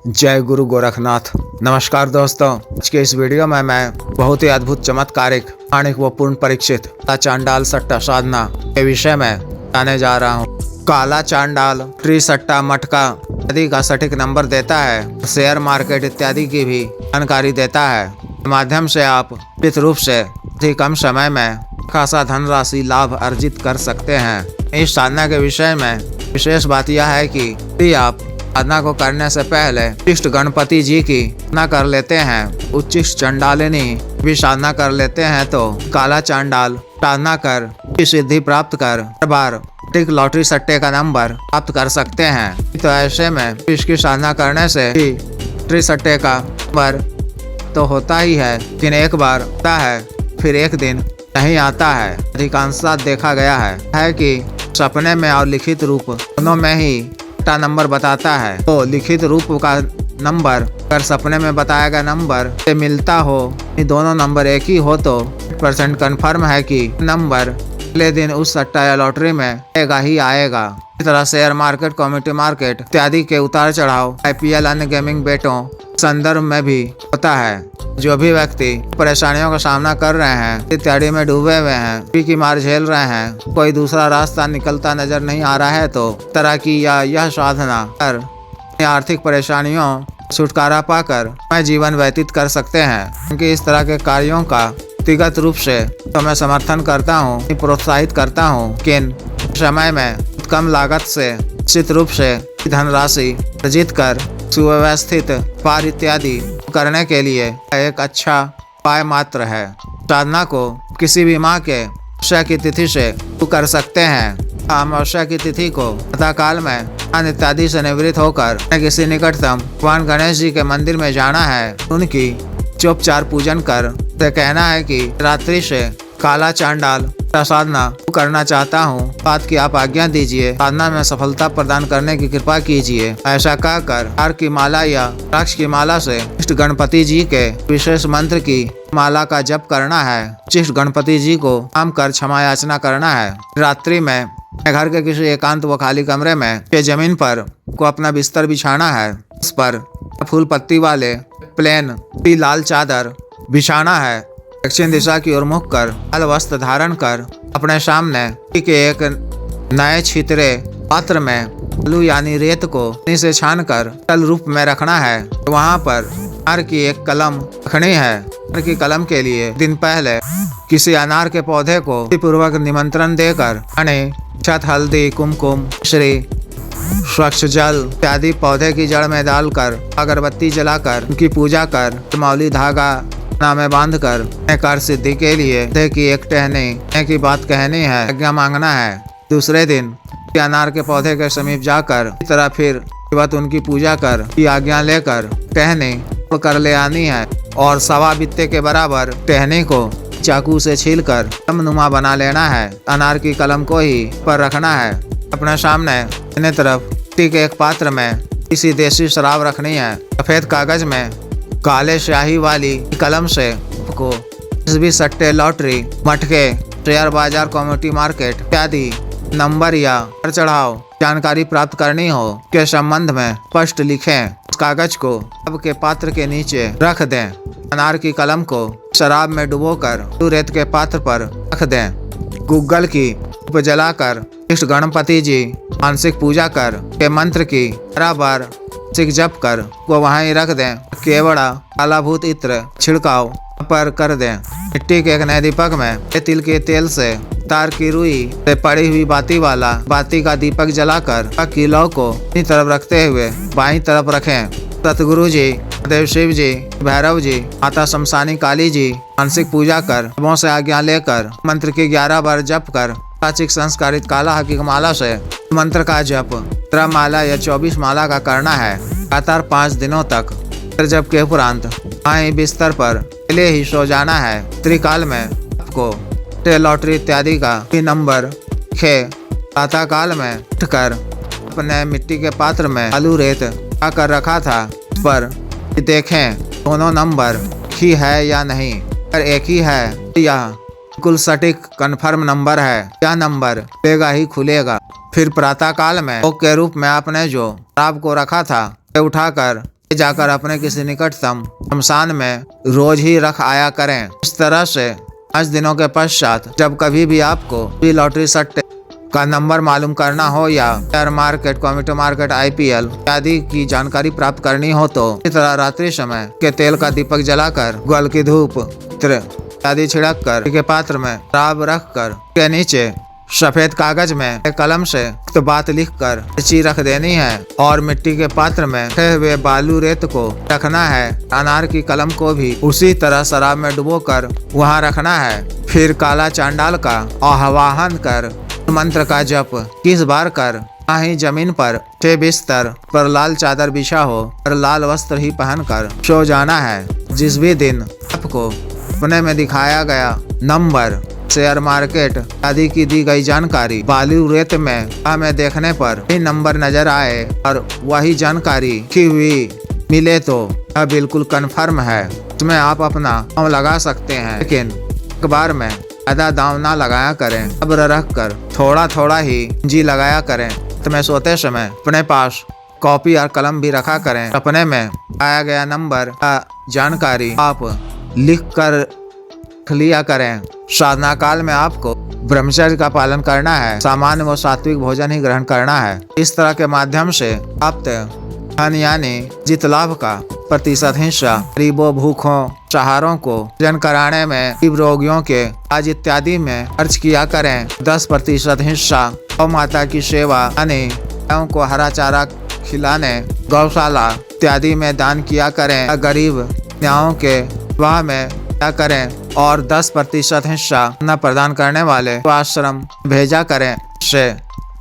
जय गुरु गोरखनाथ। नमस्कार दोस्तों, आज के इस वीडियो में मैं बहुत ही अद्भुत चमत्कारिक आणिक व पूर्ण परीक्षित चांडाल सट्टा साधना के विषय में बताने जा रहा हूँ। काला चांडाल ट्री सट्टा मटका आदि का सटीक नंबर देता है, शेयर मार्केट इत्यादि की भी जानकारी देता है। माध्यम से आप निश्चित रूप से अति कम समय में खासा धनराशि लाभ अर्जित कर सकते हैं। इस साधना के विषय में विशेष बात यह है कि यदि आप साधना को करने से पहले उच्चिष्ट गणपति जी की साधना कर लेते हैं, उच्चिष्ट चंडालिनी भी साधना कर लेते हैं, तो काला चांडाल साधना कर सिद्धि प्राप्त कर हर बार सटीक लॉटरी सट्टे का नंबर प्राप्त कर सकते हैं। तो ऐसे में इसकी साधना करने से लॉटरी सट्टे का नंबर तो होता ही है, लेकिन एक बार होता है फिर एक दिन नहीं आता है। अधिकांशतः देखा गया है कि सपने में और लिखित रूप दोनों में ही नंबर बताता है। तो लिखित रूप का नंबर अगर सपने में बताया गया नंबर से मिलता हो, दोनों नंबर एक ही हो, तो 100% कन्फर्म है कि नंबर अगले दिन उस सट्टा या लॉटरी में आएगा ही आएगा। इस तरह शेयर मार्केट, कम्युनिटी मार्केट इत्यादि के उतार चढ़ाव IPL अन्य गेमिंग बेटों संदर्भ में भी होता है। जो भी व्यक्ति परेशानियों का सामना कर रहे हैं, इत्यादि में डूबे हुए हैं, की मार झेल रहे हैं, कोई दूसरा रास्ता निकलता नजर नहीं आ रहा है, तो तरह की यह साधना कर आर्थिक परेशानियों छुटकारा पाकर मैं जीवन व्यतीत कर सकते हैं। क्योंकि इस तरह के कार्यों का व्यक्तिगत रूप से तो मैं समर्थन करता हूँ, प्रोत्साहित करता हूँ कि समय में कम लागत से निश्चित रूप से धनराशि अर्जित कर सुव्यवस्थित व्यापार इत्यादि करने के लिए एक अच्छा उपाय मात्र है। साधना को किसी भी माह के अमावस्या की तिथि से कर सकते हैं। अमावस्या की तिथि को प्रातः काल में स्नान इत्यादि से निवृत्त होकर किसी निकटतम भगवान गणेश जी के मंदिर में जाना है, उनकी चोपचार पूजन कर कहना है कि रात्रि से काला चांडाल साधना करना चाहता हूँ, बात की आप आज्ञा दीजिए, साधना में सफलता प्रदान करने की कृपा कीजिए। ऐसा कहकर हार की माला या रुद्राक्ष की माला से इष्ट गणपति जी के विशेष मंत्र की माला का जप करना है। इष्ट गणपति जी को नाम कर क्षमा याचना करना है। रात्रि में घर के किसी एकांत व खाली कमरे में जमीन पर को अपना बिस्तर बिछाना है। उस पर फूल पत्ती वाले प्लेन लाल चादर बिछाना है। दक्षिण दिशा की ओर मुख कर लाल वस्त्र धारण कर अपने सामने के एक नए छितरे पात्र में आलू यानी रेत को पानी से छान कर तल रूप में रखना है। वहाँ पर अनार की एक कलम रखनी है। अनार की कलम के लिए दिन पहले किसी अनार के पौधे को पूर्वक निमंत्रण देकर छत, हल्दी, कुमकुम, श्री, स्वच्छ जल इत्यादि पौधे की जड़ में डालकर अगरबत्ती जलाकर उनकी पूजा कर मौली धागा में बांध कर सिद्धि के लिए की एक टहनी की बात कहनी है, आज्ञा मांगना है। दूसरे दिन अनार के पौधे के समीप जाकर इस तरह फिर उनकी पूजा कर की आज्ञा लेकर टहनी कर ले आनी है और सवा बित्ते के बराबर टहनी को चाकू से छीलकर नुमा बना लेना है। अनार की कलम को ही पर रखना है। अपने सामने दाहिने तरफ के एक पात्र में किसी देसी शराब रखनी है। सफेद कागज में काले स्याही वाली कलम से को जिस भी सट्टे, लॉटरी, मटके, शेयर बाजार, कम्युनिटी मार्केट इत्यादि नंबर या चढ़ाव जानकारी प्राप्त करनी हो के संबंध में स्पष्ट लिखें। उस कागज को शराब के पात्र के नीचे रख दें। अनार की कलम को शराब में डुबोकर रेत के पात्र पर रख दें। गूगल की धूप जलाकर इष्ट गणपति जी मानसिक पूजा कर के मंत्र की 12 बार जप कर वो वहाँ ही रख दें। केवड़ा कालाभूत इत्र छिड़काव पर कर दें। मिट्टी के एक नए दीपक में तिल के तेल से तार की रुई से पड़ी हुई बाती का दीपक जलाकर किलो को अपनी तरफ रखते हुए बाईं तरफ रखें। सतगुरु जी, देव शिव जी, भैरव जी, माता शमशानी काली जी मानसिक पूजा कर से आज्ञा लेकर मंत्र की 11 बार जप कर प्राचिक संस्कारित काला हकीक माला से मंत्र का जप 13 माला या 24 माला का करना है लगातार 5 दिनों तक। जप के उपरांत बिस्तर पर अकेले ही सो जाना है। त्रिकाल में आपको लॉटरी इत्यादि का भी नंबर खे। प्रातः काल में उठकर अपने मिट्टी के पात्र में आलू रेत आकर रखा था पर देखें दोनों नंबर ही है या नहीं। अगर एक ही है तो यह बिल्कुल सटीक कन्फर्म नंबर है। यह नंबर खुलेगा ही खुलेगा। फिर प्रातः काल में भोग के रूप में आपने जो शराब को रखा था उठाकर जाकर अपने किसी निकटतम शमशान में रोज ही रख आया करें। इस तरह से 5 दिनों के पश्चात जब कभी भी आपको भी लॉटरी सट्टे का नंबर मालूम करना हो या share market, computer market, IPL आदि की जानकारी प्राप्त करनी हो तो इस तरह रात्रि समय के तेल का दीपक जलाकर, ग्वाल की धूप आदि छिड़क कर के पात्र में शराब रख कर के नीचे सफेद कागज में एक कलम से तो बात लिखकर पर्ची रख देनी है और मिट्टी के पात्र में रखे हुए बालू रेत को रखना है। अनार की कलम को भी उसी तरह शराब में डुबोकर वहां रखना है। फिर काला चांडाल का आह्वान कर मंत्र का जप 21 बार कर ही जमीन पर 6 बिस्तर पर लाल चादर बिछा हो और लाल वस्त्र ही पहनकर सो जाना है। जिस भी दिन आपको अपने में दिखाया गया नंबर, शेयर मार्केट आदि की दी गई जानकारी बालू रेत में हमें देखने पर ही नंबर नजर आए और वही जानकारी की हुई मिले तो यह बिल्कुल कन्फर्म है। इसमें आप अपना दांव लगा सकते हैं, लेकिन एक बार में ज्यादा दांव ना लगाया करें। सब्र रख कर थोड़ा थोड़ा ही जी लगाया करें। तुम्हें सोते समय अपने पास कॉपी और कलम भी रखा करें। अपने में आया गया नंबर का जानकारी आप लिख कर लिया करें। साधना काल में आपको ब्रह्मचर्य का पालन करना है। सामान्य व सात्विक भोजन ही ग्रहण करना है। इस तरह के माध्यम से प्राप्त धन यानी जित लाभ का प्रतिशत हिस्सा गरीबों, भूखों, चाहारों को भोजन कराने में, गरीब रोगियों के आज इत्यादि में खर्च किया करें। 10% हिस्सा गौ माता की सेवा यानी गायों को हरा चारा खिलाने, गौशाला इत्यादि में दान किया करें। गरीब कन्याओं के विवाह में क्या करें और 10% हिस्सा अन्न प्रदान करने वाले आश्रम भेजा करें। इससे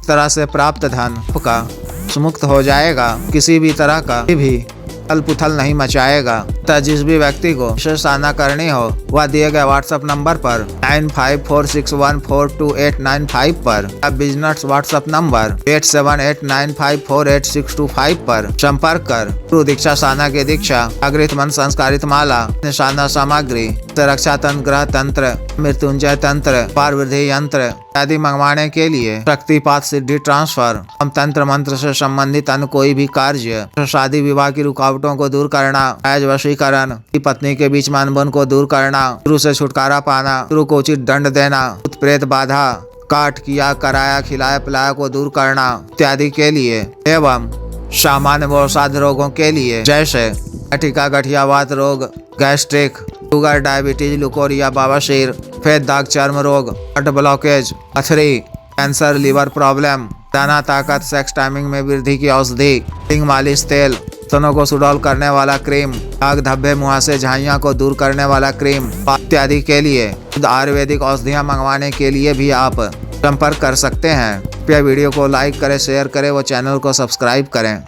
तरह से प्राप्त धन का मुक्त हो जाएगा, किसी भी तरह का भी उथल नहीं मचाएगा। तथा जिस भी व्यक्ति को विशेष साधना करनी हो वह दिए गए व्हाट्सएप नंबर पर 9546142895 पर या बिजनेस व्हाट्सएप नंबर 8789548625 पर संपर्क कर गुरु दीक्षा साधना की दीक्षा, अग्रित मन संस्कारित माला, साधना सामग्री, रक्षा तंत्र, ग्रह तंत्र, मृत्युंजय तंत्र, पार वृद्धि यंत्र आदि मंगवाने के लिए शक्तिपात, सिद्धि ट्रांसफर, हम तंत्र मंत्र से संबंधित अन्य कोई भी कार्य, शादी विवाह की रुकावटों को दूर करना, आज वशीकरण, पत्नी के बीच अनबन को दूर करना, गुरु से छुटकारा पाना, गुरु को उचित दंड देना, भूत प्रेत बाधा, काट किया कराया खिलाया पिलाया को दूर करना इत्यादि के लिए एवं सामान्य व असाध्य रोगों के लिए जैसे गठिका, गठियावात रोग, गैस्ट्रिक, शुगर, डायबिटीज, लुकोरिया, बवासीर, सफेद दाग, चर्म रोग, हार्ट ब्लॉकेज, पथरी, कैंसर, लीवर प्रॉब्लम, दाना ताकत, सेक्स टाइमिंग में वृद्धि की औषधि, हिंग मालिश तेल, स्तनों को सुडौल करने वाला क्रीम, दाग धब्बे, मुहासे, झाइयाँ को दूर करने वाला क्रीम इत्यादि के लिए आयुर्वेदिक औषधियाँ मंगवाने के लिए भी आप संपर्क कर सकते हैं। कृपया वीडियो को लाइक करें, शेयर करें व चैनल को सब्सक्राइब करें।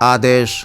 आदेश।